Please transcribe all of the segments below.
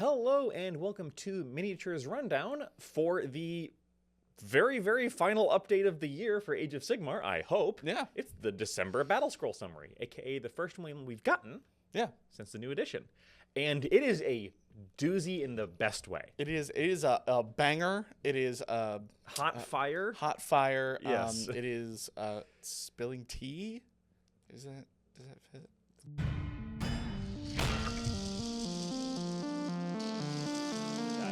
Hello and welcome to Miniatures Rundown for the very, very final update of the year for Age of Sigmar, I hope. Yeah. It's the December Battlescroll Summary, aka the first one we've gotten since the new edition. And it is a doozy in the best way. It is a banger. It is a Hot fire. hot fire. Yes. It is spilling tea. Does that fit?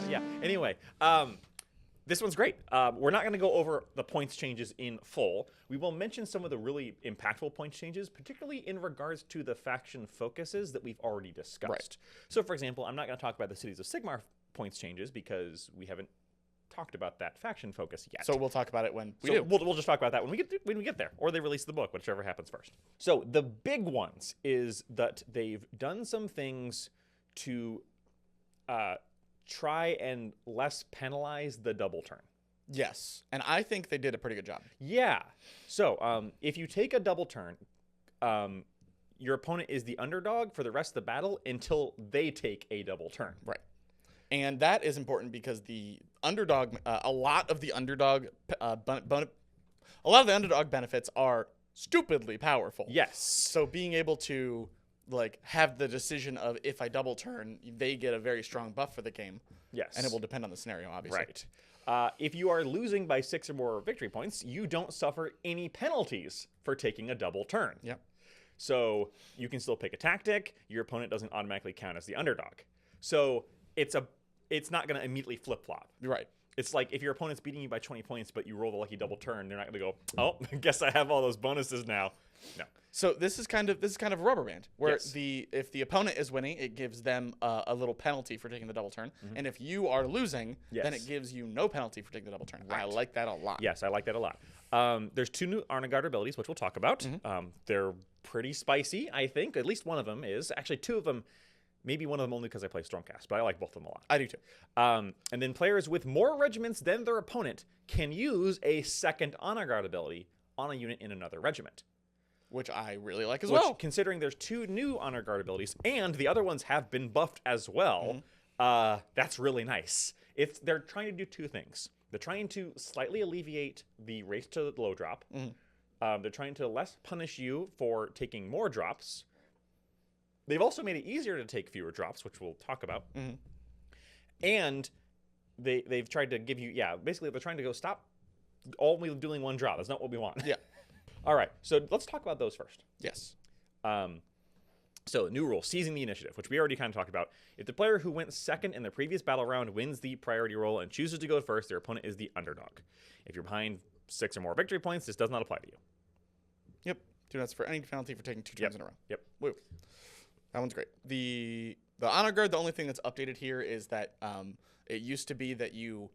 Yeah. Anyway, this one's great. We're not going to go over the points changes in full. We will mention some of the really impactful points changes, particularly in regards to the faction focuses that we've already discussed. Right. So, for example, I'm not going to talk about the Cities of Sigmar points changes because we haven't talked about that faction focus yet. So we'll talk about it when we So do. we'll just talk about that when we get there, or they release the book, whichever happens first. So the big ones is that they've done some things to try and less penalize the double turn. Yes, and I think they did a pretty good job. Yeah. So if you take a double turn, your opponent is the underdog for the rest of the battle until they take a double turn. Right. And that is important because the underdog, a lot of the underdog benefits are stupidly powerful. Yes. So being able to have the decision of if I double turn, they get a very strong buff for the game. Yes. And it will depend on the scenario, obviously. Right. If you are losing by 6 or more victory points, you don't suffer any penalties for taking a double turn. Yep. So you can still pick a tactic. Your opponent doesn't automatically count as the underdog. So it's not going to immediately flip-flop. Right. It's like if your opponent's beating you by 20 points, but you roll the lucky double turn, they're not going to go, oh, I guess I have all those bonuses now. No. So this is kind of a rubber band where Yes. if the opponent is winning, it gives them a little penalty for taking the double turn, and if you are losing, then Yes. it gives you no penalty for taking the double turn. I Right. like that a lot. Yes, I like that a lot. There's 2 new Honor Guard abilities, which we'll talk about. They're pretty spicy, I think. At least one of them is. Actually, 2 of them. Maybe one of them only because I play Stormcast, but I like both of them a lot. I do too. And then players with more regiments than their opponent can use a second Honor Guard ability on a unit in another regiment. Which I really like as Which, well. considering there's 2 new Honor Guard abilities and the other ones have been buffed as well, that's really nice. They're trying to do 2 things. They're trying to slightly alleviate the race to the low drop. They're trying to less punish you for taking more drops. They've also made it easier to take fewer drops, which we'll talk about. And they've tried to give you, basically they're trying to go stop only doing 1 drop. That's not what we want. Yeah. All right, so let's talk about those first. Yes. So new rule, seizing the initiative, which we already kind of talked about. If the player who went second in the previous battle round wins the priority roll and chooses to go first, their opponent is the underdog. If you're behind 6 or more victory points, this does not apply to you. Yep. 2 nuts for any penalty for taking 2 turns in a row. Yep. Woo. That one's great. The Honor Guard, the only thing that's updated here is that it used to be that you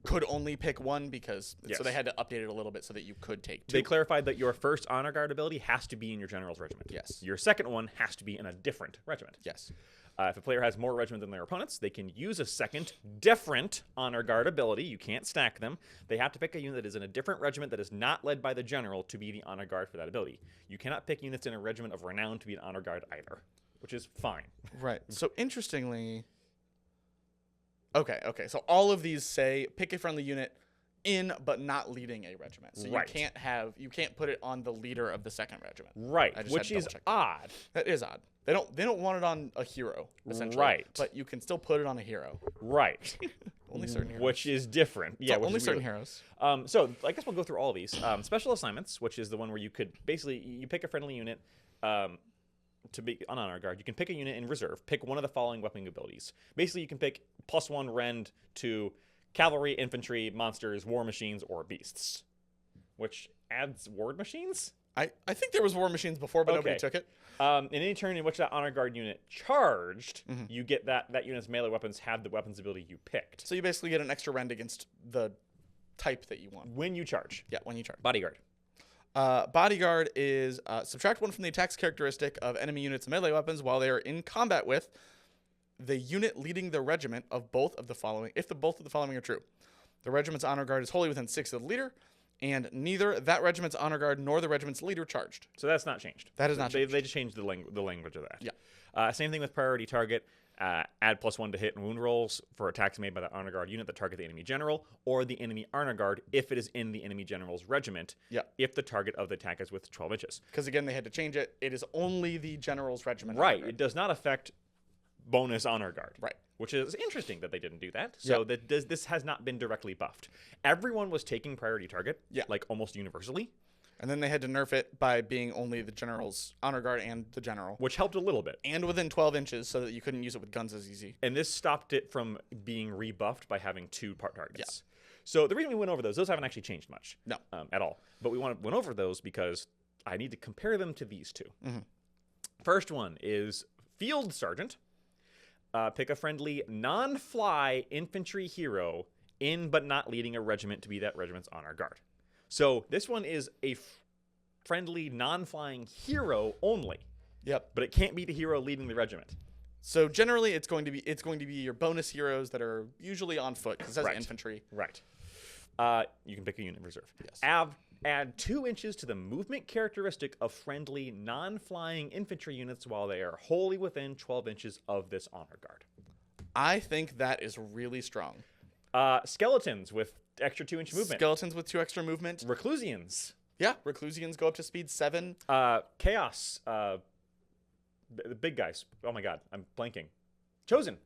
could only pick 1 because so they had to update it a little bit so that you could take 2. They clarified that your first Honor Guard ability has to be in your general's regiment. Yes. Your second one has to be in a different regiment. Yes. If a player has more regiment than their opponents, they can use a second different Honor Guard ability. You can't stack them. They have to pick a unit that is in a different regiment that is not led by the general to be the Honor Guard for that ability. You cannot pick units in a regiment of renown to be an Honor Guard either, which is fine. Right. So interestingly, okay. So all of these say pick a friendly unit in but not leading a regiment. So Right. you can't put it on the leader of the second regiment. Right, I just which had to is double-check. odd. That is odd. They don't want it on a hero, essentially. Right. But you can still put it on a hero. Right. Only certain heroes. Which is different. Yeah, which only is certain weird. heroes. So I guess we'll go through all of these. Special assignments, which is the one where you could basically you pick a friendly unit to be on Honor Guard. You can pick a unit in reserve. Pick one of the following weapon abilities. Basically, you can pick +1 rend to cavalry, infantry, monsters, war machines, or beasts, which adds ward machines. I think there was war machines before, but nobody Okay. took it. In any turn in which that Honor Guard unit charged, you get that unit's melee weapons have the weapons ability you picked. So you basically get an extra rend against the type that you want. When you charge. Yeah, when you charge. Bodyguard. Bodyguard is subtract 1 from the attack's characteristic of enemy units and melee weapons while they are in combat with the unit leading the regiment of both of the following, if both of the following are true. The regiment's honor guard is wholly within 6 of the leader, and neither that regiment's honor guard nor the regiment's leader charged. So that's not changed. That is not changed. They just changed the language of that. Yeah. Same thing with priority target. Add +1 to hit and wound rolls for attacks made by the honor guard unit that target the enemy general or the enemy honor guard if it is in the enemy general's regiment. Yeah. If the target of the attack is with 12 inches. Because again, they had to change it. It is only the general's regiment. Right. It does not affect bonus honor guard. Right. Which is interesting that they didn't do that. So that this has not been directly buffed. Everyone was taking priority target, like almost universally. And then they had to nerf it by being only the general's honor guard and the general. Which helped a little bit. And within 12 inches so that you couldn't use it with guns as easy. And this stopped it from being rebuffed by having 2 part targets. Yeah. So the reason we went over those haven't actually changed much. No. At all. But we went over those because I need to compare them to these 2. Mm-hmm. First one is Field Sergeant. Pick a friendly non-fly infantry hero in but not leading a regiment to be that regiment's honor guard. So this one is a friendly non-flying hero only. Yep. But it can't be the hero leading the regiment. So generally, it's going to be your bonus heroes that are usually on foot because that's infantry. Right. You can pick a unit reserve. Yes. Add 2 inches to the movement characteristic of friendly non-flying infantry units while they are wholly within 12 inches of this honor guard. I think that is really strong. Skeletons with extra 2-inch movement. Skeletons with 2 extra movement. Reclusians. Yeah, Reclusians go up to speed 7. Chaos. The big guys. Oh my god, I'm blanking. Chosen.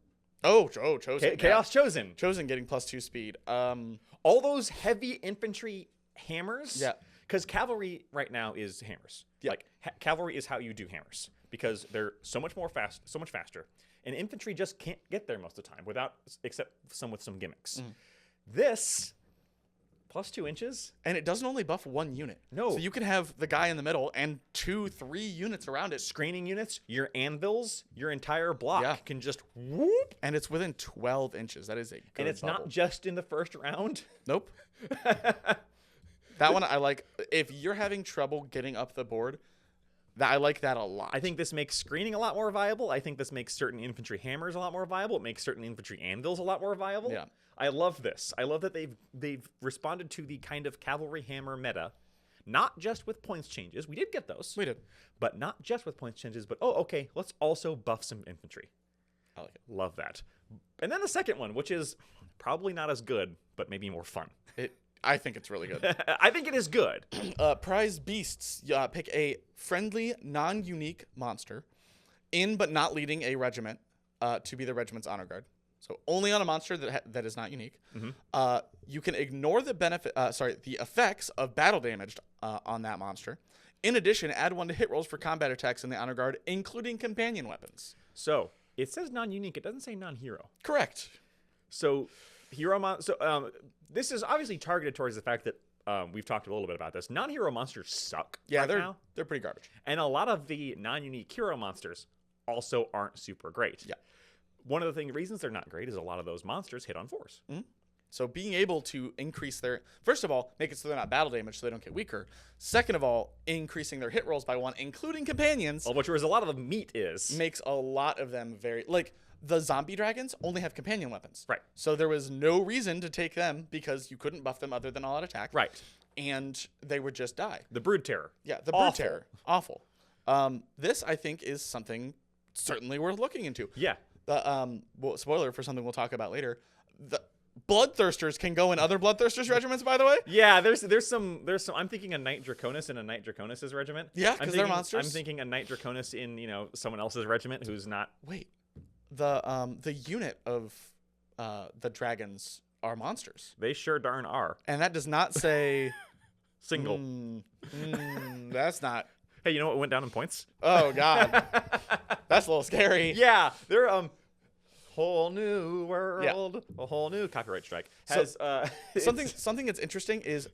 Chosen. Chaos Chosen. Chosen getting +2 speed. All those heavy infantry hammers. Yeah. Because cavalry right now is hammers. Yeah. Like cavalry is how you do hammers because they're so much faster. And infantry just can't get there most of the time except some with some gimmicks. This +2 inches, and it doesn't only buff 1 unit. No. So you can have the guy in the middle and 2-3 units around it. Screening units, your anvils, your entire block can just whoop. And it's within 12 inches. That is a good And it's bubble. not just in the first round. Nope. That one I like. If you're having trouble getting up the board, I like that a lot. I think this makes screening a lot more viable. I think this makes certain infantry hammers a lot more viable. It makes certain infantry anvils a lot more viable. Yeah. I love this. I love that they've responded to the kind of cavalry hammer meta, not just with points changes. We did get those. We did. But not just with points changes, but okay, let's also buff some infantry. I like it. Love that. And then the second one, which is probably not as good, but maybe more fun. I think it's really good. I think it is good. Prize Beasts. Pick a friendly, non-unique monster in but not leading a regiment to be the regiment's honor guard. So only on a monster that is not unique. You can ignore the the effects of battle damage on that monster. In addition, add 1 to hit rolls for combat attacks in the honor guard, including companion weapons. So it says non-unique. It doesn't say non-hero. Correct. So this is obviously targeted towards the fact that we've talked a little bit about this. Non-hero monsters suck. Yeah, now. they're pretty garbage. And a lot of the non-unique hero monsters also aren't super great. Yeah. One of the reasons they're not great is a lot of those monsters hit on 4s. Mm-hmm. So being able to increase their, first of all, make it so they're not battle damage so they don't get weaker. Second of all, increasing their hit rolls by 1, including companions. Which is a lot of the meat is. Makes a lot of them very, like the zombie dragons only have companion weapons. Right. So there was no reason to take them because you couldn't buff them other than all out attack. Right. And they would just die. The Brood Terror. Yeah, the Brood Terror. Awful. This, I think, is something certainly worth looking into. Yeah. Spoiler for something we'll talk about later. The Bloodthirsters can go in other Bloodthirsters regiments, by the way. Yeah, there's some. I'm thinking a Knight Draconis in a Knight Draconis' regiment. Yeah, because they're monsters. I'm thinking a Knight Draconis in someone else's regiment who's not. Wait, the unit of the dragons are monsters. They sure darn are. And that does not say single. That's not. Hey, you know what went down in points? Oh God, that's a little scary. Yeah, they're whole new world, a whole new copyright strike. Has something that's interesting is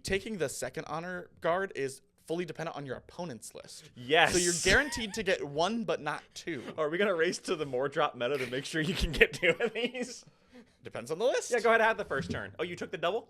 taking the second honor guard is fully dependent on your opponent's list. Yes. So you're guaranteed to get 1, but not 2. Are we gonna race to the more drop meta to make sure you can get 2 of these? Depends on the list. Yeah, go ahead and have the first turn. Oh, you took the double?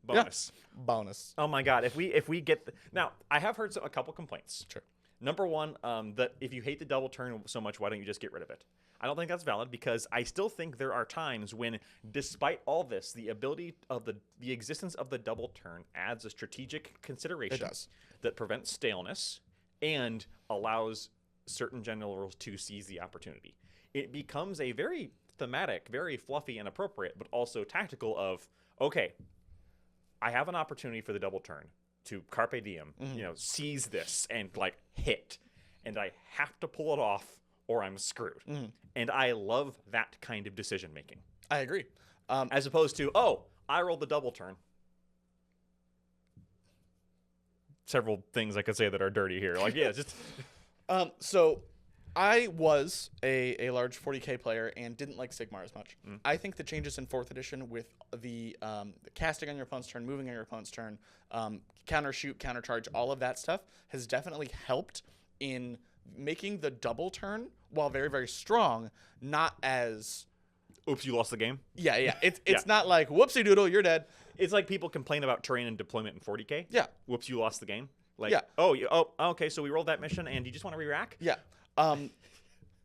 Bonus. Yeah. Bonus. Oh my God! If we get now, I have heard a couple complaints. Sure. Number one, that if you hate the double turn so much, why don't you just get rid of it? I don't think that's valid because I still think there are times when, despite all this, the ability of the existence of the double turn adds a strategic consideration. It does. That prevents staleness and allows certain generals to seize the opportunity. it becomes a very thematic, very fluffy and appropriate, but also tactical of, okay, I have an opportunity for the double turn to carpe diem, seize this and like hit, and I have to pull it off or I'm screwed. And I love that kind of decision making. I agree. As opposed to, oh, I rolled the double turn. Several things I could say that are dirty here. Like, yeah, just... So I was a large 40k player and didn't like Sigmar as much. I think the changes in 4th edition with the casting on your opponent's turn, moving on your opponent's turn, counter shoot, counter charge, all of that stuff has definitely helped in making the double turn, while very, very strong, not as... Oops, you lost the game? Yeah. It's not like, whoopsie doodle, you're dead. It's like people complain about terrain and deployment in 40k. Yeah. Whoops, you lost the game. Like, yeah. Okay, so we rolled that mission and you just want to re-rack? Yeah.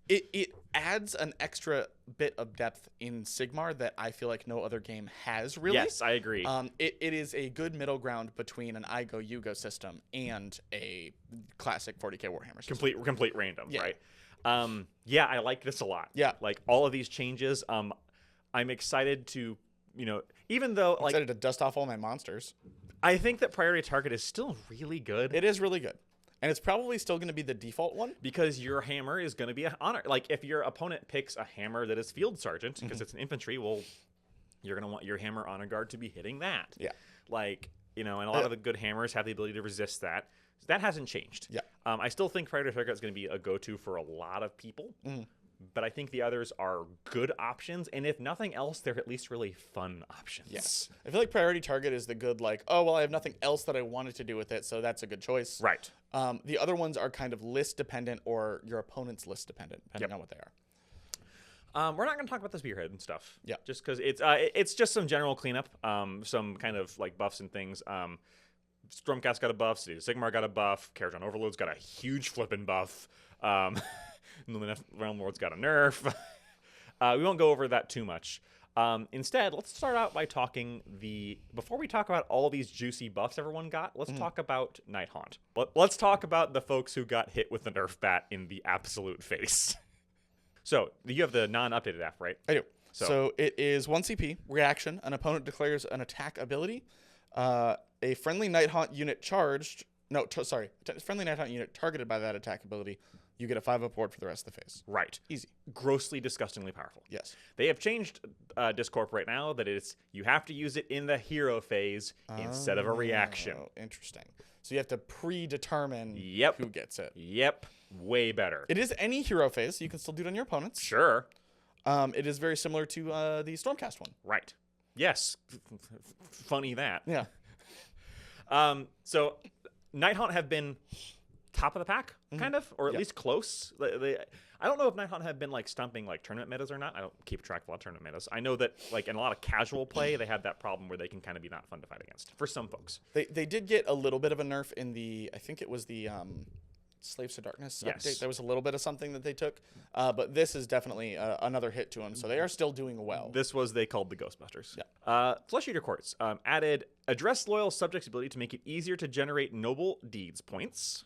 It adds an extra bit of depth in Sigmar that I feel like no other game has, really. Yes, I agree. It is a good middle ground between an I go, you go system and a classic 40k Warhammer system. Complete random, yeah. Right? Yeah, I like this a lot. Yeah. Like, all of these changes, I'm excited to, even though... I'm excited to dust off all my monsters. I think that Priority Target is still really good. It is really good. And it's probably still going to be the default one. Because your hammer is going to be an honor. Like, if your opponent picks a hammer that is Field Sergeant, because it's an infantry, well, you're going to want your hammer honor guard to be hitting that. Yeah. Like, and a lot of the good hammers have the ability to resist that. So that hasn't changed. Yeah. I still think Priority Target is going to be a go-to for a lot of people. But I think the others are good options, and if nothing else, they're at least really fun options. Yes. I feel like Priority Target is the good, like, oh, well, I have nothing else that I wanted to do with it, so that's a good choice. Right. The other ones are kind of list-dependent or your opponent's list-dependent, depending on what they are. We're not going to talk about the spearhead and stuff. Yeah. Just because it's just some general cleanup, some kind of, like, buffs and things. Stormcast got a buff, City of Sigmar got a buff, Karajan Overlord's got a huge flippin' buff. The Realm Lord's got a nerf. We won't go over that too much. Instead, let's start out by talking before we talk about all these juicy buffs everyone got, let's talk about Night Haunt. Let's talk about the folks who got hit with the nerf bat in the absolute face. So, you have the non-updated app, right? I do. So it is 1 CP, reaction, an opponent declares an attack ability. A friendly Night Haunt unit friendly Night Haunt unit targeted by that attack ability, you get a 5-up ward for the rest of the phase. Right. Easy. Grossly, disgustingly powerful. Yes. They have changed Discorp right now that you have to use it in the hero phase instead of a reaction. Interesting. So you have to predetermine who gets it. Yep. Way better. It is any hero phase, so you can still do it on your opponents. Sure. It is very similar to the Stormcast one. Right. Yes. Funny that. Yeah. So Night Haunt have been top of the pack, kind of, or at least close. I don't know if Night Haunt have been like stumping like tournament metas or not. I don't keep track of a lot of tournament metas. I know that like in a lot of casual play, they have that problem where they can kind of be not fun to fight against for some folks. They did get a little bit of a nerf in I think it was the Slaves to Darkness update. There was a little bit of something that they took, but this is definitely another hit to them, so they are still doing well. This was they called the Ghostbusters. Yeah. Flesh Eater Courts added address loyal subjects ability to make it easier to generate noble deeds points.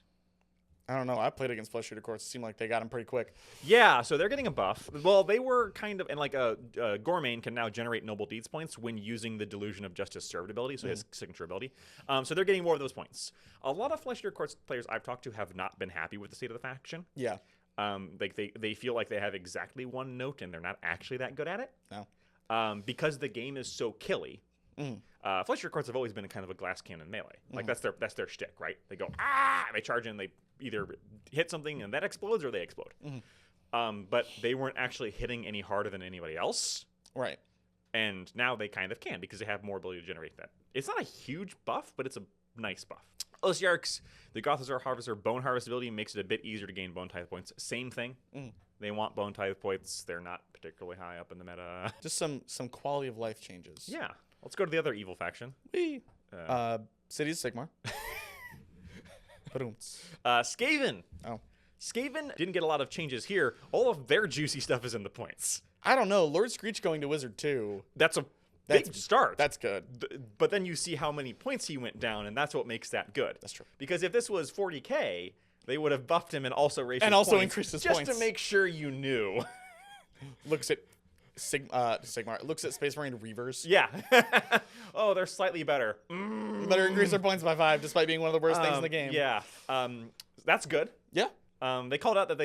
I don't know. I played against Flesh Eater Courts. It seemed like they got them pretty quick. Yeah, so they're getting a buff. Well, they were kind of, and like Gormain can now generate noble deeds points when using the Delusion of Justice served ability, so his signature ability. So they're getting more of those points. A lot of Flesh Eater Courts players I've talked to have not been happy with the state of the faction. Yeah. Like they feel like they have exactly one note and they're not actually that good at it. No. Because the game is so killy. Flesh Eater Courts have always been kind of a glass cannon melee. Like that's their shtick, right? They go they charge in, they either hit something and that explodes or they explode. But they weren't actually hitting any harder than anybody else. Right. And now they kind of can because they have more ability to generate that. It's not a huge buff, but it's a nice buff. Osiarchs, the Gothazar Harvester Bone Harvest ability makes it a bit easier to gain Bone Tithe points. Same thing. They want Bone Tithe points. They're not particularly high up in the meta. Just some quality of life changes. Yeah. Let's go to the other evil faction. Whee! Cities of Sigmar. Skaven. Oh. Skaven didn't get a lot of changes here. All of their juicy stuff is in the points. I don't know. Lord Screech going to Wizard 2. That's a big start. That's good. But then you see how many points he went down, and that's what makes that good. That's true. Because if this was 40k, they would have buffed him and also raised his also points increased his just points. to make sure you knew. looks at Sigmar. It looks at Space Marine Reavers. Yeah. Oh, they're slightly better. Better increase their points by 5, despite being one of the worst things in the game. Yeah. That's good. Yeah. They called out that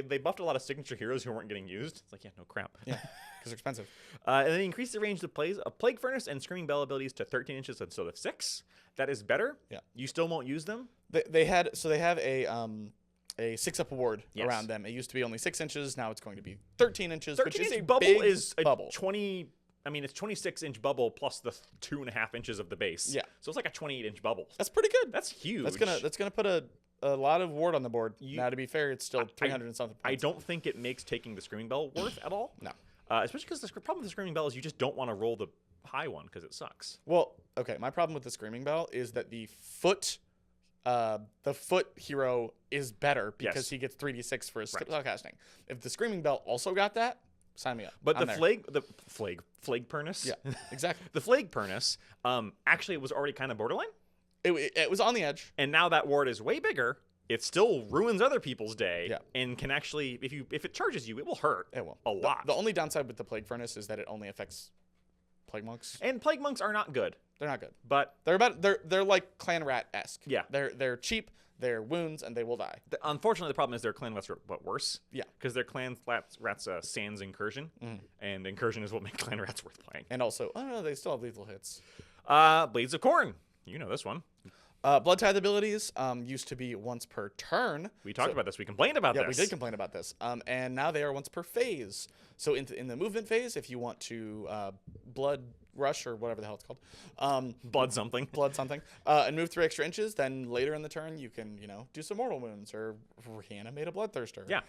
they buffed a lot of signature heroes who weren't getting used. It's like, yeah, no crap. Yeah. Because they're expensive. And then increased the range of Plague Furnace and Screaming Bell abilities to 13 inches instead of 6. That is better. Yeah. You still won't use them. They have a 6-up award Yes. around them. It used to be only 6 inches. Now it's going to be 13 inches, 13 which is inch a bubble big is a bubble. 20. I mean, it's 26-inch bubble plus the 2.5 inches of the base. Yeah. So it's like a 28-inch bubble. That's pretty good. That's huge. That's gonna put a lot of ward on the board. Now, to be fair, it's still 300 and something I points. don't think it makes taking the Screaming Bell worth at all. No. Especially because the problem with the Screaming Bell is you just don't want to roll the high one because it sucks. Well, okay. My problem with the Screaming Bell is that the foot hero is better because Yes. he gets 3d6 for his spell casting. If the Screaming Bell also got that, sign me up. But I'm the there. Flag Pernus? Yeah, exactly. The Flag Pernus, actually was already kind of borderline. It was on the edge. And now that ward is way bigger. It still ruins other people's day. Yeah. And can actually, if it charges you, it will hurt. It will. A lot. The only downside with the Plague Furnace is that it only affects Plague Monks. And Plague Monks are not good. They're not good. But They're like Clan Rat-esque. Yeah. They're cheap. They're wounds, and they will die. Unfortunately, the problem is their clan rats are but worse. Yeah. Because their clan rats sans incursion, and incursion is what makes clan rats worth playing. And also, I don't know, they still have lethal hits. Blades of Corn. You know this one. Blood Tithe abilities used to be once per turn. We talked about this. We complained about this. Yeah, we did complain about this. And now they are once per phase. So in the movement phase, if you want to blood rush or whatever the hell it's called, Blood something. and move 3 extra inches, then later in the turn you can do some mortal wounds or reanimate a bloodthirster. Yeah.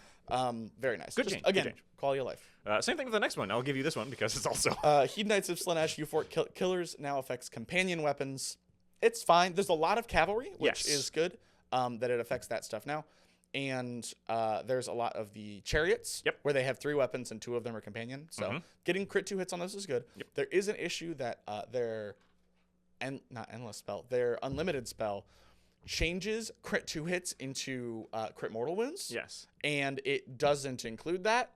Very nice. Good Just, change, good again, change. quality of life. Same thing with the next one. I'll give you this one because it's also. Heed Knights of Slaanesh U4 Killers now affects companion weapons. It's fine. There's a lot of cavalry, which Yes. is good that it affects that stuff now. And there's a lot of the chariots where they have 3 weapons and 2 of them are companion. So getting crit 2 hits on those is good. Yep. There is an issue that their their unlimited spell changes crit 2 hits into crit mortal wounds. Yes. And it doesn't include that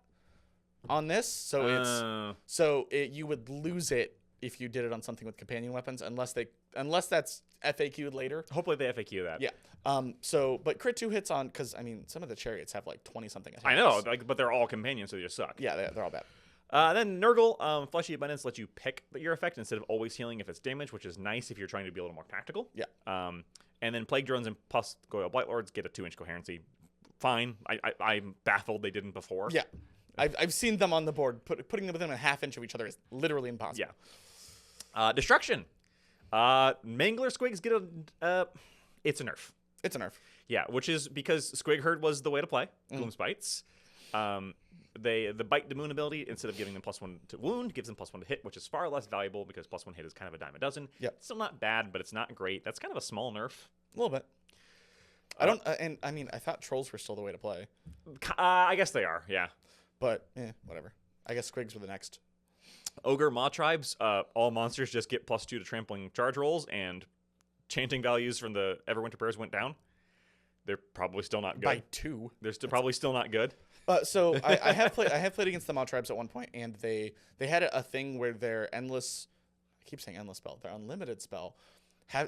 on this. So you would lose it if you did it on something with companion weapons, unless that's FAQ'd later. Hopefully they FAQ that. Yeah. But crit 2 hits on, because I mean, some of the chariots have like 20 something attacks. I know, but they're all companions, so they just suck. Yeah, they're all bad. Then Nurgle, Fleshy Abundance lets you pick your effect instead of always healing if it's damage, which is nice if you're trying to be a little more tactical. Yeah. And then Plague Drones and plus Goyle Blight Lords get a 2-inch coherency. Fine. I'm baffled they didn't before. Yeah. I've seen them on the board. Putting them within a half inch of each other is literally impossible. Yeah. Destruction. Mangler Squigs get it's a nerf. It's a nerf. Yeah, which is because Squig Herd was the way to play. Gloom Spites. The Bite the Moon ability, instead of giving them +1 to wound, gives them +1 to hit, which is far less valuable because +1 hit is kind of a dime a dozen. Yep. Still not bad, but it's not great. That's kind of a small nerf. A little bit. I don't, and I mean, I thought trolls were still the way to play, I guess they are, yeah. but whatever. I guess squigs were the next. Ogre Maw Tribes, all monsters just get +2 to trampling charge rolls, and chanting values from the Everwinter Prayers went down. They're probably still not good. By 2. They're probably still not good. So I have played against the Maw Tribes at one point, and they had a thing where their endless, I keep saying endless spell, their unlimited spell,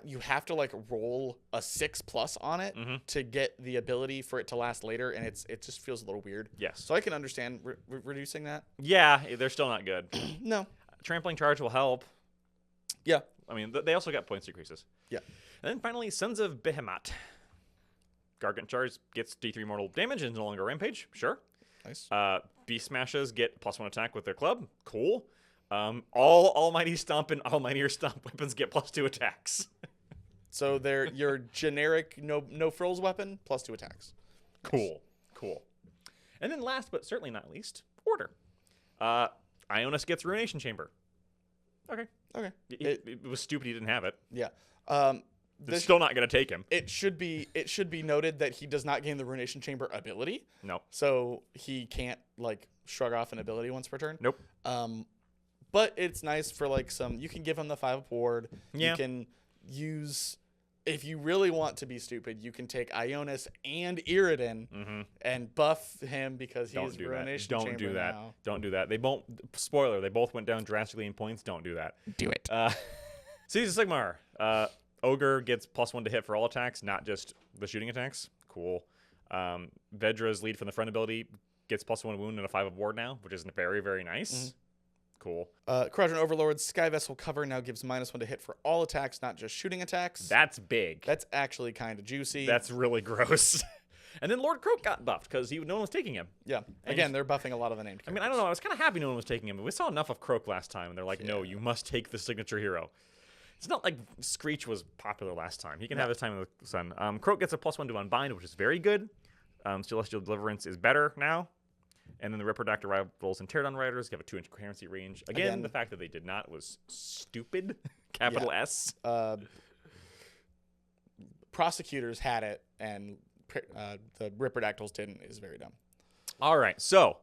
you have to like roll a 6+ on it to get the ability for it to last later, and it just feels a little weird. Yes. So I can understand reducing that. Yeah, they're still not good. No. Trampling charge will help. Yeah. I mean, they also got points decreases. Yeah. And then finally, Sons of Behemoth. Gargant Charge gets D3 mortal damage and is no longer rampage. Sure. Nice. Beast Smashes get +1 attack with their club. Cool. All Almighty Stomp and Almightier Stomp weapons get +2 attacks. So they're your generic no frills weapon +2 attacks. Cool. Cool. And then last but certainly not least, Order. Ionis gets Ruination Chamber. Okay. It was stupid he didn't have it. Yeah. It's still not going to take him. It should be noted that he does not gain the Ruination Chamber ability. No. So he can't like shrug off an ability once per turn. Nope. But it's nice for like you can give him the 5 ward. Yeah. You can use if you really want to be stupid, you can take Ionis and Iridan and buff him because he's Ruination Chamber Don't do that. now. Don't do that. They both. Spoiler: they both went down drastically in points. Don't do that. Do it. Cities of Sigmar. Ogre gets +1 to hit for all attacks, not just the shooting attacks. Cool. Vedra's lead from the front ability gets +1 wound and a 5 of ward now, which is very, very nice. Cool. Quadrant Overlord Sky Vessel cover now gives -1 to hit for all attacks, not just shooting attacks. That's big. That's actually kind of juicy. That's really gross. And then Lord Croak got buffed because no one was taking him. Yeah. Again, they're buffing a lot of the named characters. I mean, I don't know. I was kind of happy no one was taking him. We saw enough of Croak last time, and they're like, no, you must take the signature hero. It's not like Screech was popular last time. He can have his time in the sun. Croak gets a +1 to unbind, which is very good. Celestial Deliverance is better now. And then the Ripperdact Rivals and Teardown Riders have a 2-inch coherency range. Again, the fact that they did not was stupid. Capital S. Prosecutors had it, and the Ripperdactyls didn't. Is very dumb. All right, so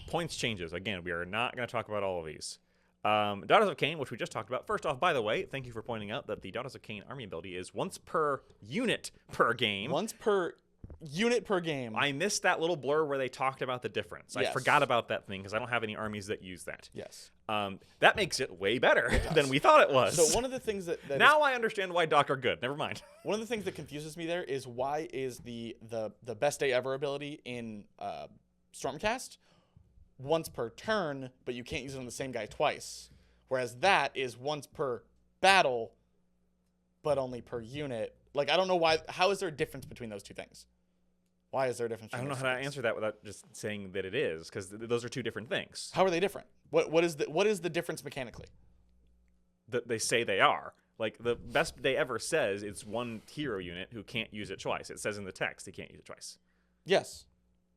points changes. Again, we are not going to talk about all of these. Daughters of Cain, which we just talked about. First off, by the way, thank you for pointing out that the Daughters of Cain army ability is once per unit per game. Once per unit per game. I missed that little blur where they talked about the difference. Yes. I forgot about that thing because I don't have any armies that use that. Yes. That makes it way better than we thought it was. So one of the things that now I understand why Doc are good. Never mind. One of the things that confuses me there is why is the best day ever ability in Stormcast once per turn, but you can't use it on the same guy twice. Whereas that is once per battle, but only per unit. Like, I don't know why. How is there a difference between those two things? Why is there a difference? I don't know how to answer that without just saying that it is, because those are two different things. How are they different? What is the difference mechanically? That they say they are. Like, the best day ever says it's one hero unit who can't use it twice. It says in the text he can't use it twice. Yes,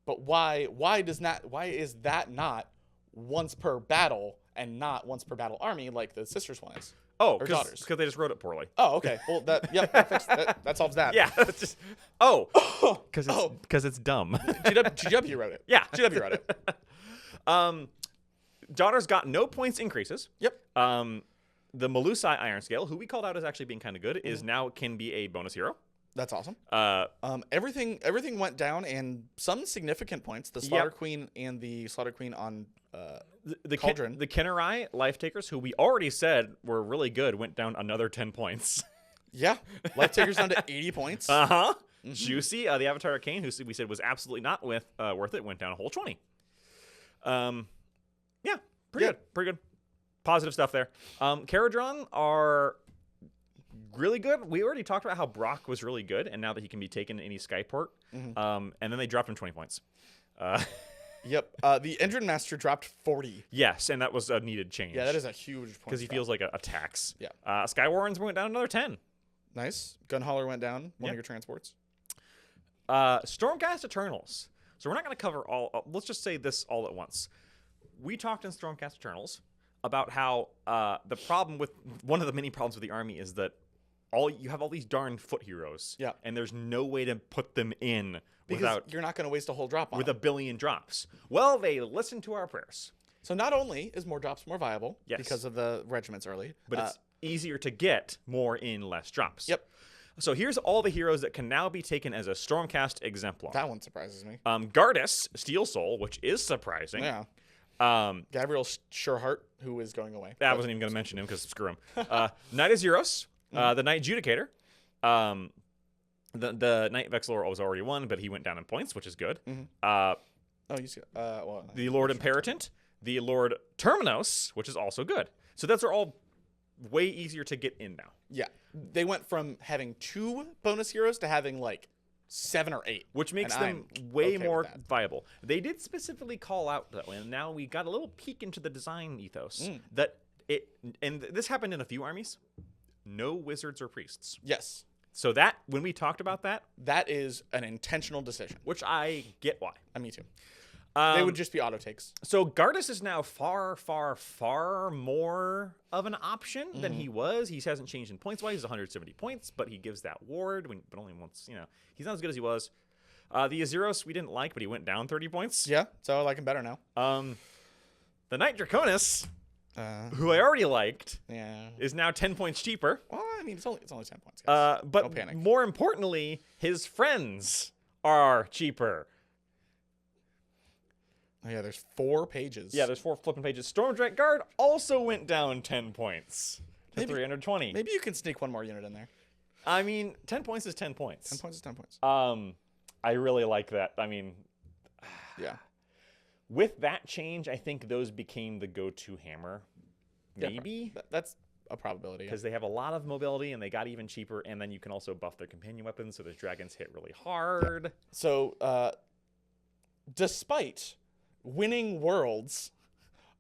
but why is that not once per battle and not once per battle army like the Sisters one is? Oh, or Daughters. because they just wrote it poorly. Oh, okay. Well, that solves that. Yeah, it's just because it's dumb. GW wrote it. Yeah, GW wrote it. Daughters got no points increases. Yep. The Melusai Iron Scale, who we called out as actually being kind of good, is now can be a bonus hero. That's awesome. Everything went down, and some significant points. The Slaughter Queen and the Slaughter Queen on the Cauldron. The Kennerai Life Takers, who we already said were really good, went down another 10 points. Yeah, Life Takers down to 80 points. Juicy, the Avatar Arcane, who we said was absolutely not worth it, went down a whole 20. Yeah, pretty good. Positive stuff there. Caradron are really good. We already talked about how Brock was really good, and now that he can be taken to any Skyport. And then they dropped him 20 points. Yep. The Engine Master dropped 40. Yes, and that was a needed change. Yeah, that is a huge point. Because he feels like a tax. Yeah. Sky Warrens went down another 10. Nice. Gunhauler went down, one of your transports. Stormcast Eternals. So we're not going to cover all. Let's just say this all at once. We talked in Stormcast Eternals about how the problem with one of the many problems with the army is that you have all these darn foot heroes. Yeah. And there's no way to put them in because you're not going to waste a whole drop on with them. a billion drops. Well, they listened to our prayers. So not only is more drops more viable because of the regiments early, but it's easier to get more in less drops. Yep. So here's all the heroes that can now be taken as a Stormcast exemplar. That one surprises me. Gardas, Steel Soul, which is surprising. Yeah. Gabriel Sureheart, who is going away. I wasn't even going to mention him because screw him. Knight of Zeros, the Knight Judicator. The Knight Vexilor was already won, but he went down in points, which is good. You see. The Lord Imperatant, the Lord Terminos, which is also good. So those are all way easier to get in now. Yeah. They went from having 2 bonus heroes to having like 7 or 8. Which makes them way more viable. They did specifically call out, though, and now we got a little peek into the design ethos, that and this happened in a few armies, no wizards or priests. Yes. So that, when we talked about that... That is an intentional decision. Which I get why. Me too. They would just be auto takes. So Gardas is now far, far, far more of an option than he was. He hasn't changed in points-wise. He's 170 points, but he gives that ward, but only once, He's not as good as he was. The Azeros we didn't like, but he went down 30 points. Yeah, so I like him better now. The Knight Draconis, who I already liked, Yeah. is now 10 points cheaper. Well, I mean, it's only 10 points, guys. But Don't panic. more importantly, his friends are cheaper. Oh, yeah, there's 4 pages. Yeah, there's 4 flipping pages. Stormdrake Guard also went down 10 points to 320. Maybe you can sneak one more unit in there. I mean, 10 points is 10 points. 10 points is 10 points. I really like that. I mean, Yeah. with that change, I think those became the go-to hammer. Yeah, Maybe. that's a probability. Because they have a lot of mobility and they got even cheaper, and then you can also buff their companion weapons so those dragons hit really hard. Yeah. So, despite winning worlds,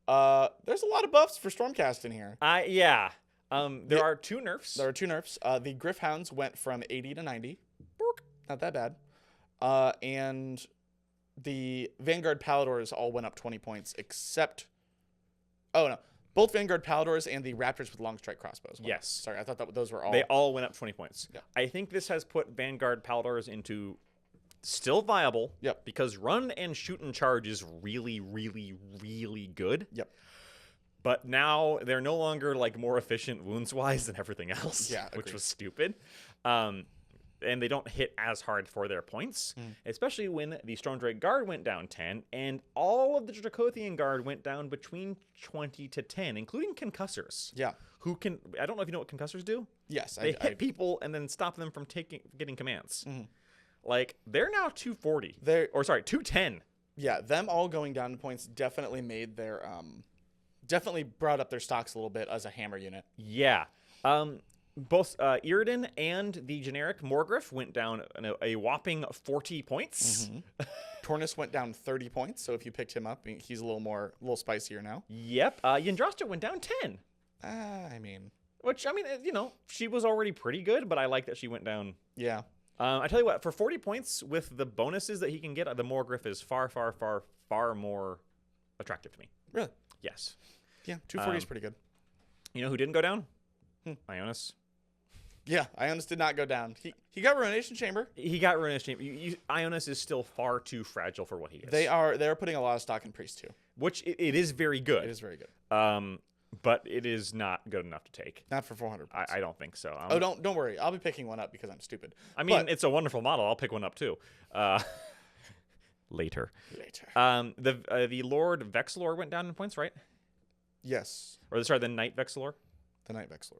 there's a lot of buffs for Stormcast in here. Yeah. There are 2 nerfs. There are 2 nerfs. The Gryph-hounds went from 80 to 90. Not that bad. And the Vanguard Paladors all went up 20 points, except... Oh, no. Both Vanguard Paladors and the Raptors with long strike crossbows. Yes. Sorry, I thought that those were all... They all went up 20 points. Yeah. I think this has put Vanguard Paladors into still viable. Yep. Because run and shoot and charge is really, really, really good. Yep. But now they're no longer like more efficient wounds-wise than everything else. Yeah, which agreed. was stupid. And they don't hit as hard for their points, especially when the Stormdrake Guard went down 10, and all of the Dracothian Guard went down between 20 to 10, including concussors. Yeah. Who can... I don't know if you know what concussors do. Yes. They hit people and then stop them from getting commands. Like, they're now 240. Or, sorry, 210. Yeah, them all going down in points definitely made their... definitely brought up their stocks a little bit as a hammer unit. Yeah. Both Irridin and the generic Morgriff went down a whopping 40 points. Tornus went down 30 points, so if you picked him up, he's a little spicier now. Yep. Yndrasta went down 10. I mean... Which, I mean, you know, she was already pretty good, but I like that she went down. Yeah. I tell you what, for 40 points with the bonuses that he can get, the Morgriff is far, far, far, far more attractive to me. Really? Yes. Yeah, 240 is pretty good. You know who didn't go down? Ionis. Yeah, Ionis did not go down. He got Ruination Chamber. He got Ruination Chamber. Ionis is still far too fragile for what he is. They're putting a lot of stock in Priest too. Which it is very good. It is very good. But it is not good enough to take. Not for 400 points. I don't think so. Don't worry. I'll be picking one up because I'm stupid. I mean, it's a wonderful model. I'll pick one up too. Later. The Lord Vexilor went down in points, right? Yes. Or sorry, the Knight Vexilor. The Knight Vexilor.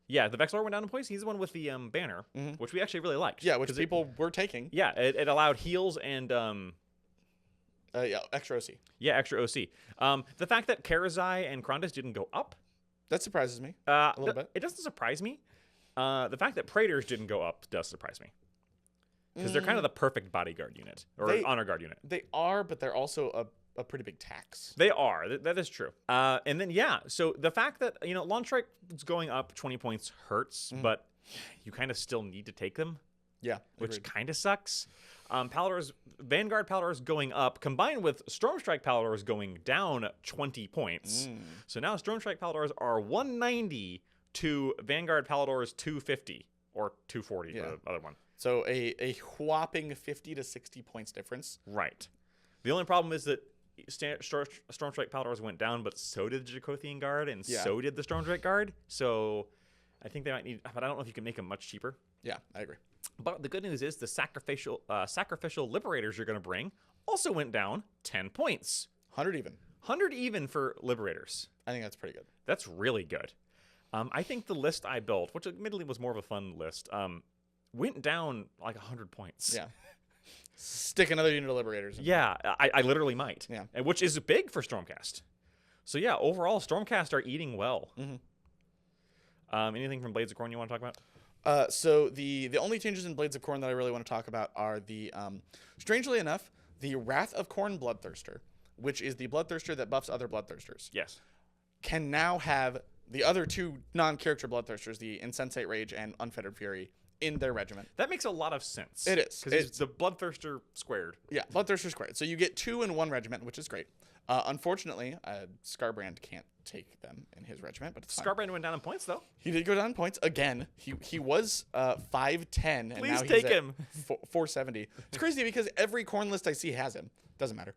Yeah, the Vexilor went down in points. He's the one with the banner, which we actually really liked. Yeah, which people were taking. Yeah, it allowed heals and extra OC. Yeah, extra OC. The fact that Karazai and Krondas didn't go up, that surprises me a little bit. It doesn't surprise me. The fact that Praetors didn't go up does surprise me. Because they're kind of the perfect bodyguard unit or honor guard unit. They are, but they're also a pretty big tax. They are. That is true. And then, yeah, so the fact that, Launch Strike is going up 20 points hurts, but you kind of still need to take them. Yeah. Which kind of sucks. Vanguard Paladors going up, combined with Stormstrike Paladors going down 20 points. So now Stormstrike Paladors are 190 to Vanguard Paladors 250 or 240 for the other one. So a whopping 50 to 60 points difference. Right. The only problem is that Stormstrike Paladors went down, but so did the Dracothian Guard, and so did the Stormdrake Guard. So I think they might need, but I don't know if you can make them much cheaper. Yeah, I agree. But the good news is the sacrificial Liberators you're going to bring also went down 10 points. 100 even. 100 even for Liberators. I think that's pretty good. That's really good. I think the list I built, which admittedly was more of a fun list, went down like 100 points. Yeah. Stick another unit of Liberators in. Yeah, I literally might. Yeah. And which is big for Stormcast. So yeah, overall, Stormcast are eating well. Anything from Blades of Corn you want to talk about? So the only changes in Blades of Corn that I really want to talk about are the, strangely enough, the Wrath of Corn Bloodthirster, which is the Bloodthirster that buffs other Bloodthirsters. Yes. Can now have the other 2 non-character Bloodthirsters, the Insensate Rage and Unfettered Fury, in their regiment. That makes a lot of sense. It is. Because it's the Bloodthirster squared. Yeah, Bloodthirster squared. So you get 2 in one regiment, which is great. Unfortunately, Scarbrand can't take them in his regiment, but it's Scarbrand went down in points, though. He did go down in points again. He was 5'10", and Please now take he's him. 470. It's crazy because every Corn list I see has him. Doesn't matter.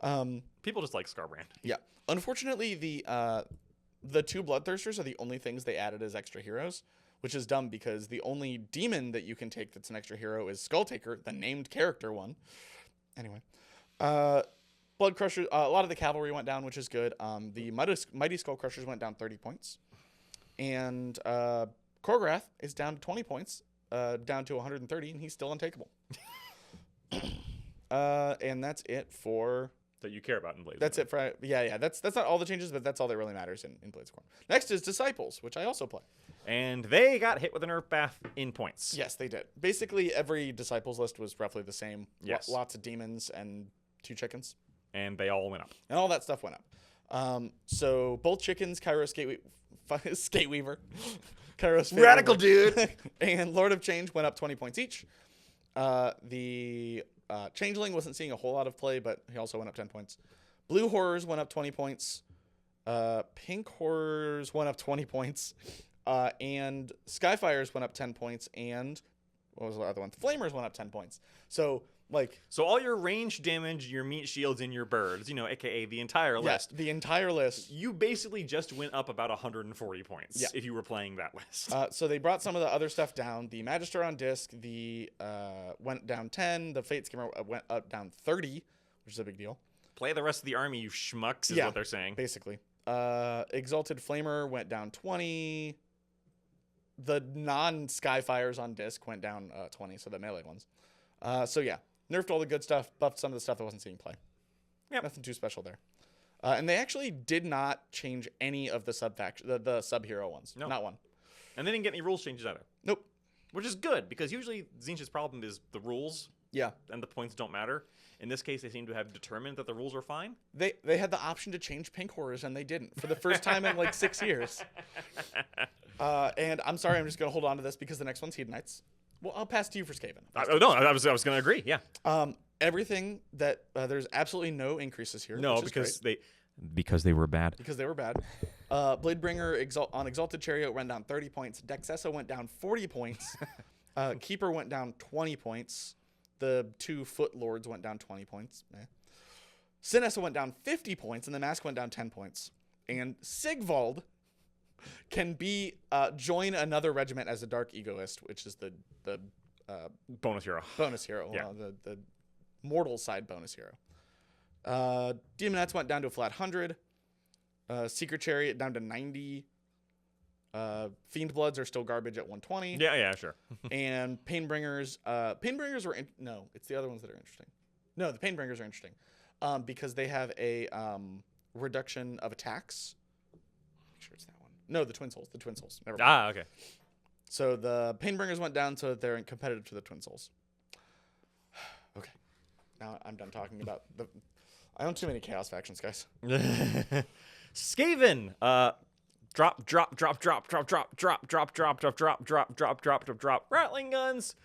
People just like Scarbrand. Yeah. Unfortunately, the two Bloodthirsters are the only things they added as extra heroes, which is dumb because the only demon that you can take that's an extra hero is Skulltaker, the named character one. Anyway, Blood Crushers. A lot of the cavalry went down, which is good. The Mighty Skull Crushers went down 30 points, and Korgrath is down to 20 points, down to 130, and he's still untakeable. And that's it for. That you care about in Blades. That's it for yeah. That's not all the changes, but that's all that really matters in Blades of Corn. Next is Disciples, which I also play. And they got hit with a nerf bath in points. Yes, they did. Basically, every Disciples list was roughly the same. Yes. Lots of demons and 2 chickens. And they all went up. And all that stuff went up. So both chickens, Kairos Skateweaver, Kairos Radical dude, and Lord of Change went up 20 points each. The Changeling wasn't seeing a whole lot of play, but he also went up 10 points. Blue Horrors went up 20 points. Pink Horrors went up 20 points. And Skyfires went up 10 points. And what was the other one? Flamers went up 10 points. So, So all your range damage, your meat shields, and your birds, a.k.a. the entire list. The entire list. You basically just went up about 140 points if you were playing that list. So they brought some of the other stuff down. The Magister on disc, went down 10. The Fate Skimmer went up down 30, which is a big deal. Play the rest of the army, you schmucks, is what they're saying. Basically. Exalted Flamer went down 20. The non-Skyfires on disc went down 20, so the melee ones. Nerfed all the good stuff, buffed some of the stuff that wasn't seeing play. Yep. Nothing too special there. And they actually did not change any of the sub-hero ones. No. Not one. And they didn't get any rules changes either. Nope. Which is good, because usually Tzeentch's problem is the rules. Yeah. And the points don't matter. In this case, they seem to have determined that the rules are fine. They had the option to change Pink Horrors, and they didn't for the first time in 6 years. And I'm sorry, I'm just going to hold on to this because the next one's Hedonites. Well, I'll pass to you for Skaven. No, I was going to agree, yeah. Everything that there's absolutely no increases here. No, because they were bad. Because they were bad. Bladebringer on Exalted Chariot went down 30 points. Dexessa went down 40 points. Keeper went down 20 points. The 2 Foot Lords went down 20 points. Sinessa went down 50 points, and the Mask went down 10 points. And Sigvald can join another regiment as a Dark Egoist, which is the bonus hero. Bonus hero. Yeah. The mortal side bonus hero. Demonettes went down to a flat 100. Secret Chariot down to 90. Fiend Bloods are still garbage at 120. Yeah, sure. And Painbringers. Painbringers were no, it's the other ones that are interesting. No, the Painbringers are interesting because they have a reduction of attacks. Make sure it's that one. No, the Twin Souls. Never mind. Okay. So the Painbringers went down so that they're competitive to the Twin Souls. Okay. Now I'm done talking about the. I own too many Chaos factions, guys. Skaven. Drop. Rattling guns.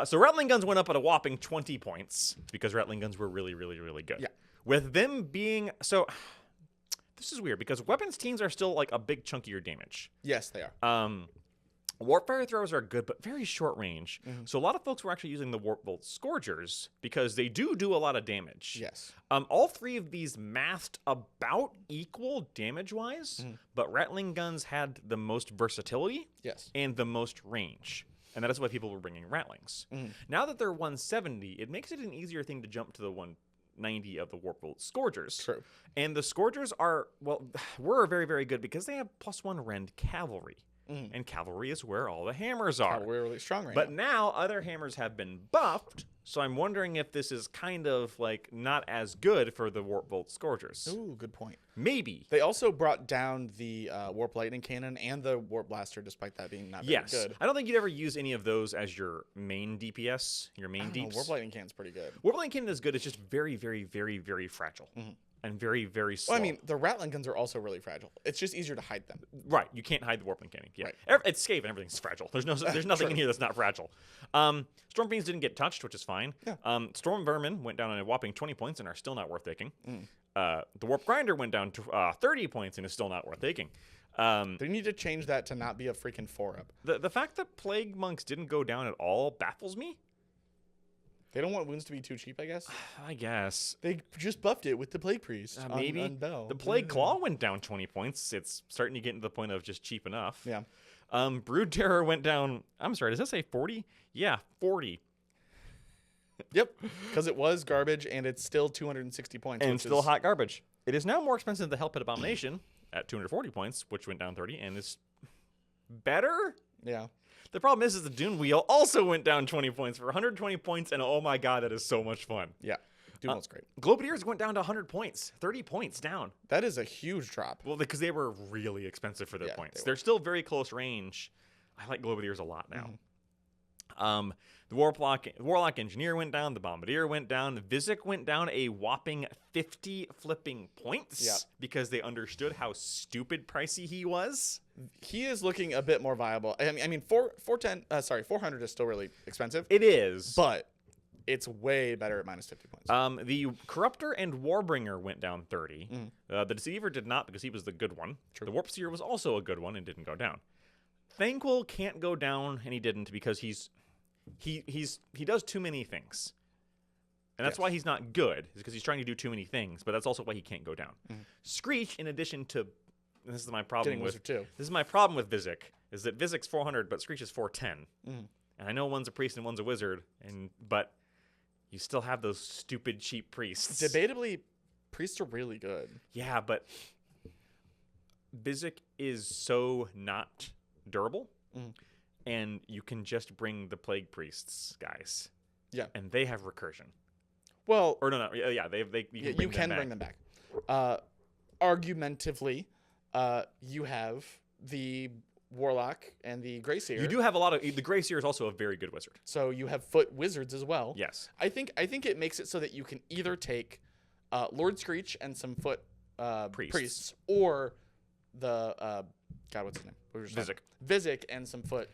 So Rattling guns went up at a whopping 20 points because Rattling guns were really, really, really good. Yeah. With them being this is weird because weapons teams are still a big chunk of your damage. Yes, they are. Warpfire throwers are good, but very short range. Mm-hmm. So a lot of folks were actually using the Warpbolt Scourgers because they do a lot of damage. Yes. All 3 of these mathed about equal damage-wise, but Rattling guns had the most versatility and the most range. And that is why people were bringing Rattlings. Now that they're 170, it makes it an easier thing to jump to the 190 of the Warpbolt Scourgers. True. And the Scourgers were very, very good because they have +1 rend cavalry. And cavalry is where all the hammers are. Cavalry are really strong right but now. now other hammers have been buffed, so I'm wondering if this is kind of not as good for the Warpbolt Scourgers. Ooh, good point. Maybe. They also brought down the Warp Lightning Cannon and the Warp Blaster, despite that being not very good. I don't think you'd ever use any of those as your main DPS, your main deeps. Warp Lightning Cannon's pretty good. Warp Lightning Cannon is good. It's just very, very, very, very fragile. And very, very slow. Well, I mean, the Rattling guns are also really fragile. It's just easier to hide them. Right. You can't hide the Warpling Cannon. Yeah. Right. It's Skaven. Everything's fragile. There's nothing in here that's not fragile. Storm Fiends didn't get touched, which is fine. Yeah. Storm Vermin went down on a whopping 20 points and are still not worth taking. The Warp Grinder went down to 30 points and is still not worth taking. They need to change that to not be a freaking 4-up. The fact that Plague Monks didn't go down at all baffles me. They don't want wounds to be too cheap, I guess. I guess. They just buffed it with the Plague Priest. Maybe. On Bell. The Plague Claw went down 20 points. It's starting to get to the point of just cheap enough. Yeah. Brood Terror went down. I'm sorry, does that say 40? Yeah, 40. Yep. Because it was garbage, and it's still 260 points. And still hot garbage. It is now more expensive than Hellpit Abomination at 240 points, which went down 30, and is better. Yeah. The problem is the Dune Wheel also went down 20 points for 120 points, and oh my god, that is so much fun. Yeah. Dune Wheel's great. Globadiers went down to 100 points, 30 points down. That is a huge drop. Well, because they were really expensive for their Yeah, points. they They're still very close range. I like Globadiers a lot now. Mm-hmm. The Warlock Engineer went down. The Bombardier went down. The Vizek went down a whopping 50 flipping points. Yeah. Because they understood how stupid pricey he was. He is looking a bit more viable. I mean, 400 is still really expensive. It is. But it's way better at minus 50 points. The Corruptor and Warbringer went down 30. Mm-hmm. The Deceiver did not because he was the good one. True. The Warp Seer was also a good one and didn't go down. Thanquil can't go down, and he didn't because he does too many things. And that's why he's not good, is because he's trying to do too many things, but that's also why he can't go down. Screech, in addition to, and this is my problem Getting with Wizard too. This is my problem with Vizek, is that Vizek's 400, but Screech is 410. And I know one's a priest and one's a wizard, but you still have those stupid cheap priests. Debatably, priests are really good. Yeah, but Vizek is so not durable, and you can just bring the Plague Priests, guys. Yeah. And they have recursion. Well, Or no, yeah, you can bring them back. back. Argumentatively, you have the Warlock and the Grey Seer. You do have a lot of... The Grey Seer is also a very good wizard. So you have foot wizards as well. Yes. I think it makes it so that you can either take Lord Screech and some foot priests, or the God, what's his name? What was your Vizek. Vizek and some foot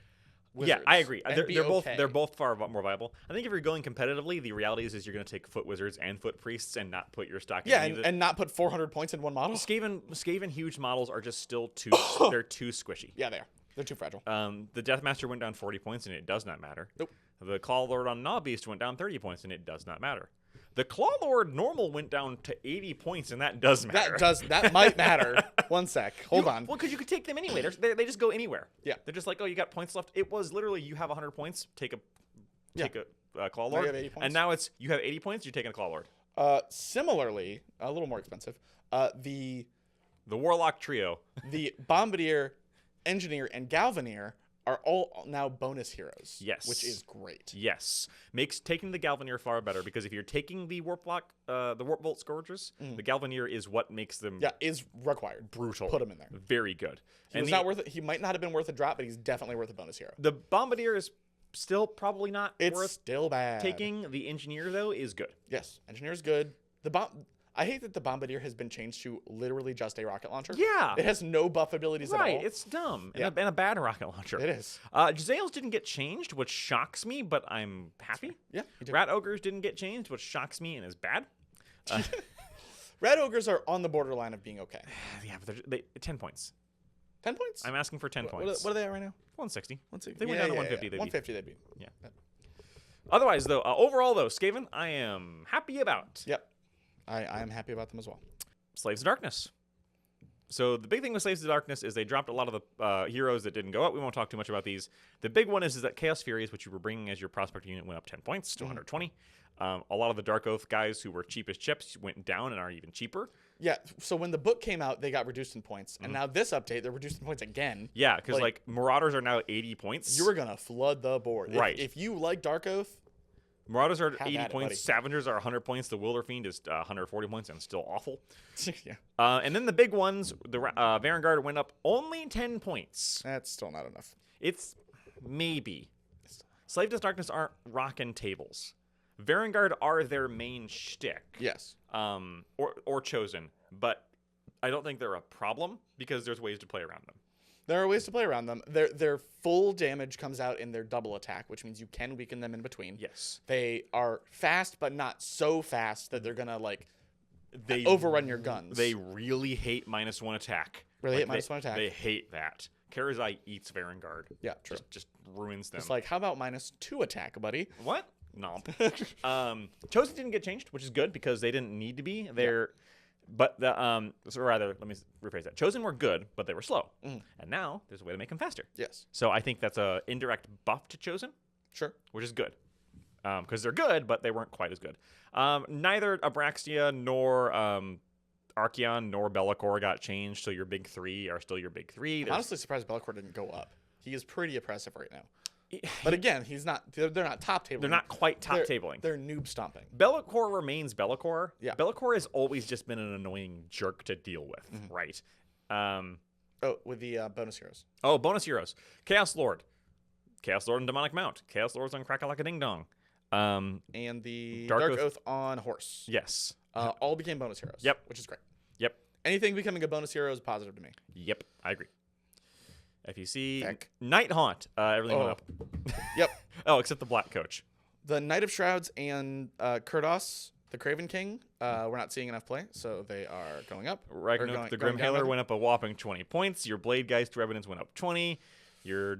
wizards. Yeah, I agree. and be They're both far more viable. I think if you're going competitively, the reality is you're going to take foot wizards and foot priests and not put your stock in Yeah, any of and not put 400 points in one model. Skaven huge models are just still too... they're too squishy. Yeah, they are. They're too fragile. The Deathmaster went down 40 points, and it does not matter. Nope. The Claw Lord on Gnawbeast went down 30 points, and it does not matter. The Claw Lord normal went down to 80 points, and that does matter. That might matter. One sec. Hold on. Well, because you could take them anyway. They just go anywhere. Yeah. They're just like, oh, you got points left. It was literally, you have 100 points, take a Claw Now Lord. you have 80 points. And now it's, you have 80 points, you're taking a Claw Lord. Similarly, a little more expensive. The Warlock Trio. the Bombardier, Engineer, and Galvanier are all now bonus heroes. Yes. Which is great. Yes. Makes taking the Galvanier far better, because if you're taking the Warp Bolt Scourgers, the Galvanier is what makes them Is required. brutal. Put him in there. Very good. He not worth it. He might not have been worth a drop, but he's definitely worth a bonus hero. The Bombardier is still probably not It's worth still bad. taking. The Engineer, though, is good. Yes. Engineer's good. I hate that the Bombardier has been changed to literally just a rocket launcher. Yeah. It has no buff abilities at all. Right, it's dumb. And a bad rocket launcher. It is. Jezzail's didn't get changed, which shocks me, but I'm happy. Yeah. You do. Rat Ogres didn't get changed, which shocks me and is bad. Red Ogres are on the borderline of being okay. Yeah, but they're 10 points. 10 points? I'm asking for 10 points. What are they at right now? 160. 160. They went down to 150. They'd be- 150 they'd be. Yeah. Otherwise, though, overall, though, Skaven, I am happy about. Yep. I am happy about them as well. Slaves of Darkness. So the big thing with Slaves of Darkness is they dropped a lot of the heroes that didn't go up. We won't talk too much about these. The big one is that Chaos Furies, which you were bringing as your prospector unit, went up 10 points to 120. A lot of the Dark Oath guys who were cheap as chips went down and are even cheaper. Yeah, so when the book came out, they got reduced in points. And now this update, they're reduced in points again. Yeah, because like Marauders are now 80 points. You were going to flood the board. Right. If you like Dark Oath, Marauders are Have 80 at it, points. buddy. Scavengers are 100 points. The Wilder Fiend is 140 points and still awful. yeah, And then the big ones, the Vanguard went up only 10 points. that's still not enough. It's maybe. Slave to Darkness aren't rockin' tables. Vanguard are their main shtick. Yes. Or chosen. But I don't think they're a problem because there's ways to play around them. There are ways to play around them. Their full damage comes out in their double attack, which means you can weaken them in between. Yes. They are fast, but not so fast that they're going to, They overrun your guns. They really hate -1 attack. Really hate -1 attack. They hate that. Karazai eats Vanguard. Yeah, true. Just ruins them. It's like, how about -2 attack, buddy? What? Nomp. Chosen didn't get changed, which is good because they didn't need to be. But so rather, let me rephrase that. Chosen were good, but they were slow. And now there's a way to make them faster. Yes. So I think that's a indirect buff to Chosen. Sure. Which is good. Because they're good, but they weren't quite as good. Neither Abraxia nor Archeon nor Bellicor got changed, so your big three are still your big three. I'm honestly surprised Bellicor didn't go up. He is pretty oppressive right now. But again, he's not. They're not top tabling. They're not quite top tabling. They're noob stomping. Bellicor remains Bellicor. Yeah. Bellicor has always just been an annoying jerk to deal with, right? With the bonus heroes. Oh, bonus heroes. Chaos Lord and Demonic Mount. Chaos Lord's on Crack-a-Lacka Ding Dong. And the Dark Oath on Horse. Yes. All became bonus heroes. Yep. Which is great. Yep. Anything becoming a bonus hero is positive to me. Yep. I agree. FEC. Heck. Night Haunt. Everything went up. Yep. Oh, except the Black Coach. The Knight of Shrouds and Kurdos, the Craven King, we're not seeing enough play, so they are going up. Ragnarok, the Grim Hailer went up a whopping 20 points. Your Bladegeist Revenants went up 20. Your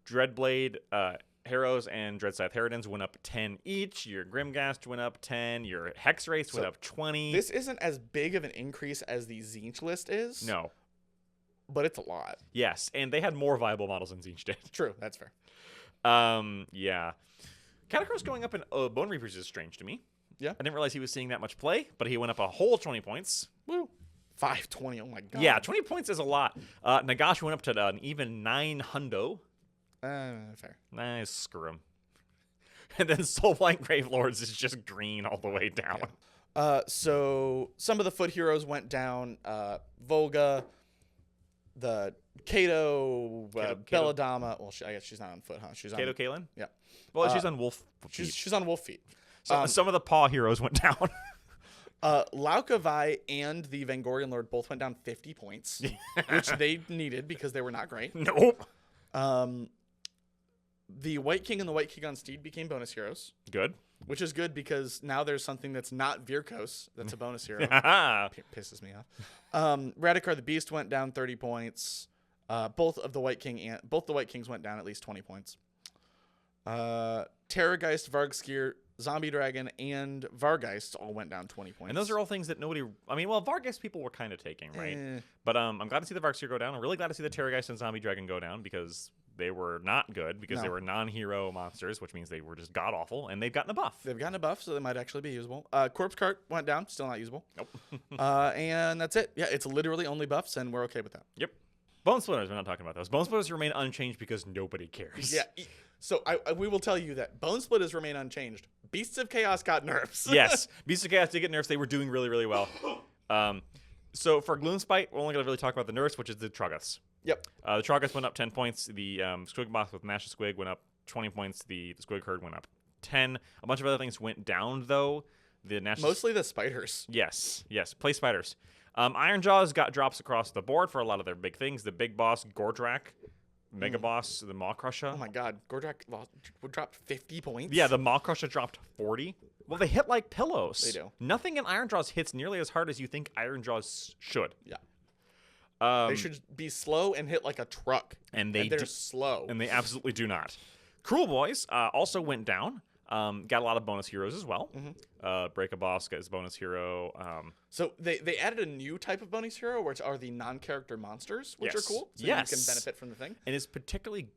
Dreadblade Heroes and Dreadscythe Herodins went up 10 each. Your Grimghast went up 10. Your Hex Race went up 20. This isn't as big of an increase as the Tzeentch list is. No. But it's a lot. Yes, and they had more viable models than Tzeentch did. True, that's fair. Yeah. Katakros going up in Bone Reapers is strange to me. Yeah. I didn't realize he was seeing that much play, but he went up a whole 20 points. Woo. 520, oh my god. Yeah, 20 points is a lot. Nagash went up to an even 9 hundo. Fair. Nice, screw him. And then Soulblight Gravelords is just green all the way down. Yeah. So some of the foot heroes went down. Volga, the Kato, Belladama. Well, I guess she's not on foot, huh? She's Kato on Kaelin? Yeah. Well, she's on wolf feet. She's on wolf feet. So, some of the paw heroes went down. Laukavai and the Vangorian Lord both went down 50 points, which they needed because they were not great. Nope. The White King and the White King on Steed became bonus heroes. Good. Which is good because now there's something that's not Virkos that's a bonus hero. Pisses me off. Radikar the Beast went down 30 points. Both the White Kings went down at least 20 points. Terrorgeist, Vargskir, Zombie Dragon, and Vargeist all went down 20 points. And those are all things that nobody... I mean, well, Vargeist people were kind of taking, right? But I'm glad to see the Vargskir go down. I'm really glad to see the Terrorgeist and Zombie Dragon go down because they were not good because they were non-hero monsters, which means they were just god-awful, and they've gotten a buff. They've gotten a buff, so they might actually be usable. Corpse Cart went down, still not usable. Nope. And that's it. Yeah, it's literally only buffs, and we're okay with that. Yep. Bone Splitters, we're not talking about those. Bone Splitters remain unchanged because nobody cares. Yeah. So we will tell you that Bone Splitters remain unchanged. Beasts of Chaos got nerfs. Yes. Beasts of Chaos did get nerfs. They were doing really, really well. So for Gloomspite, we're only going to really talk about the nerfs, which is the Troggoths. Yep. The Troggoths went up 10 points. The Squigboss with Mash Squig went up 20 points. The Squig Herd went up 10. A bunch of other things went down, though. Mostly the spiders. Yes. Play spiders. Ironjaws got drops across the board for a lot of their big things. The big boss, Gordrak. Mega Boss, the Maw Crusher. Oh my god, Gordrak dropped 50 points? Yeah, the Maw Crusher dropped 40. Well, they hit like pillows. They do. Nothing in Ironjaws hits nearly as hard as you think Ironjaws should. Yeah. They should be slow and hit like a truck. And they're slow. And they absolutely do not. Cruel Boys also went down. Got a lot of bonus heroes as well. Break a Boss got his bonus hero. So they added a new type of bonus hero, which are the non-character monsters, which are cool. So you can benefit from the thing. And is particularly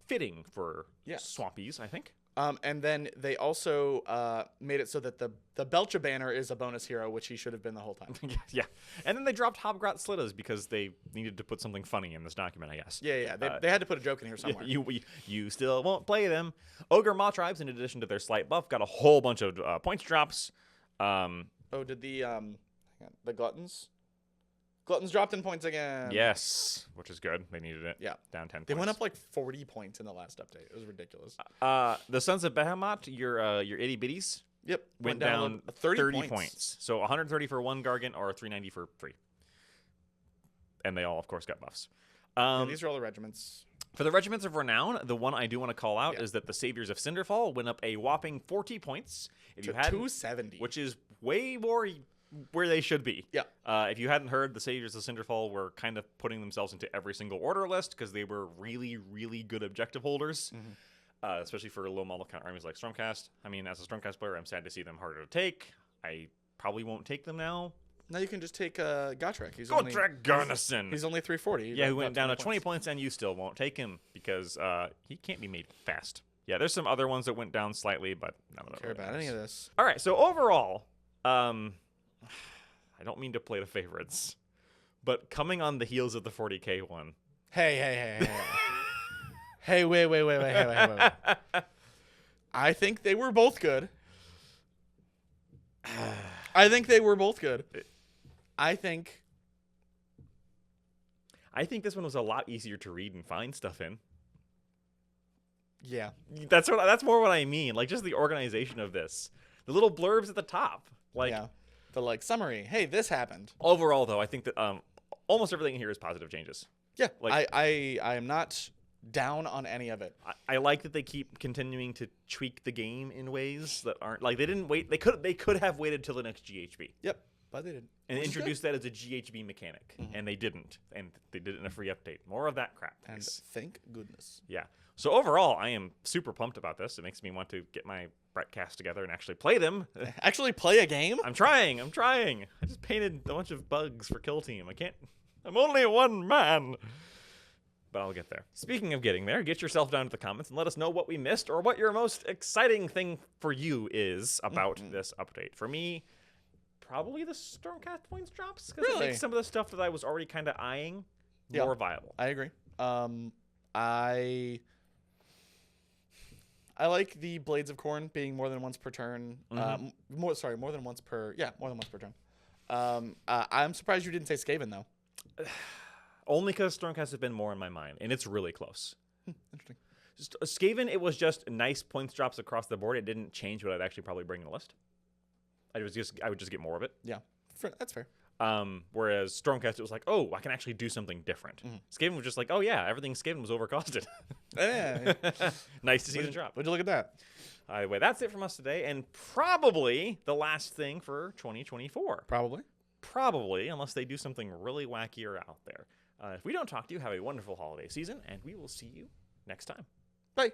fitting for swampies, I think. And then they also made it so that the Belcha banner is a bonus hero, which he should have been the whole time. Yeah. And then they dropped Hobgrot Slittas because they needed to put something funny in this document, I guess. Yeah. They had to put a joke in here somewhere. You still won't play them. Ogre Maw Tribes, in addition to their slight buff, got a whole bunch of points drops. Did the Gluttons? Gluttons dropped in points again. Yes, which is good. They needed it. Yeah. Down 10 points. They went up like 40 points in the last update. It was ridiculous. The Sons of Behemoth, your itty bitties, went down 30 points. So 130 for one Gargant or 390 for 3. And they all, of course, got buffs. These are all the regiments. For the Regiments of Renown, the one I do want to call out is that the Saviors of Cinderfall went up a whopping 40 points. If you had 270. Which is way more where they should be. Yeah. If you hadn't heard, the Saviors of Cinderfall were kind of putting themselves into every single order list because they were really, really good objective holders. especially for low model count armies like Stormcast. I mean, as a Stormcast player, I'm sad to see them harder to take. I probably won't take them now. Now you can just take Gotrek. Gotrek Garnison. He's only 340. Yeah, who went down to 20 points, and you still won't take him because he can't be made fast. Yeah, there's some other ones that went down slightly, but none of them care about any of this. All right, so overall, I don't mean to play the favorites, but coming on the heels of the 40K one. Hey. Hey, wait. I think they were both good. I think this one was a lot easier to read and find stuff in. Yeah. That's more what I mean. Like, just the organization of this. The little blurbs at the top. Like, yeah. The summary. Hey, this happened. Overall, though, I think that almost everything here is positive changes. Yeah. Like, I am not down on any of it. I like that they keep continuing to tweak the game in ways that aren't like they didn't wait. They could have waited till the next GHB. Yep. But they didn't. And introduced that as a GHB mechanic. Mm-hmm. And they didn't. And they did it in a free update. More of that crap, please. And thank goodness. Yeah. So overall, I am super pumped about this. It makes me want to get my Brettcast together and actually play them. Actually play a game? I'm trying. I just painted a bunch of bugs for Kill Team. I'm only one man. But I'll get there. Speaking of getting there, get yourself down to the comments and let us know what we missed or what your most exciting thing for you is about this update. For me, probably the Stormcast points drops, because it makes some of the stuff that I was already kind of eyeing more viable. I agree. I like the Blades of Corn being more than once per turn. More than once per turn. I'm surprised you didn't say Skaven though. Only because Stormcast has been more in my mind, and it's really close. Interesting. Skaven, it was just nice points drops across the board. It didn't change what I'd actually probably bring in the list. I would just get more of it. Yeah, that's fair. Whereas Stormcast, it was like, oh, I can actually do something different. Skaven was just like, oh yeah, everything Skaven was overcosted. Yeah. Nice to see the drop. Would you look at that? Anyway, that's it from us today, and probably the last thing for 2024. Probably, unless they do something really wackier out there. If we don't talk to you, have a wonderful holiday season, and we will see you next time. Bye.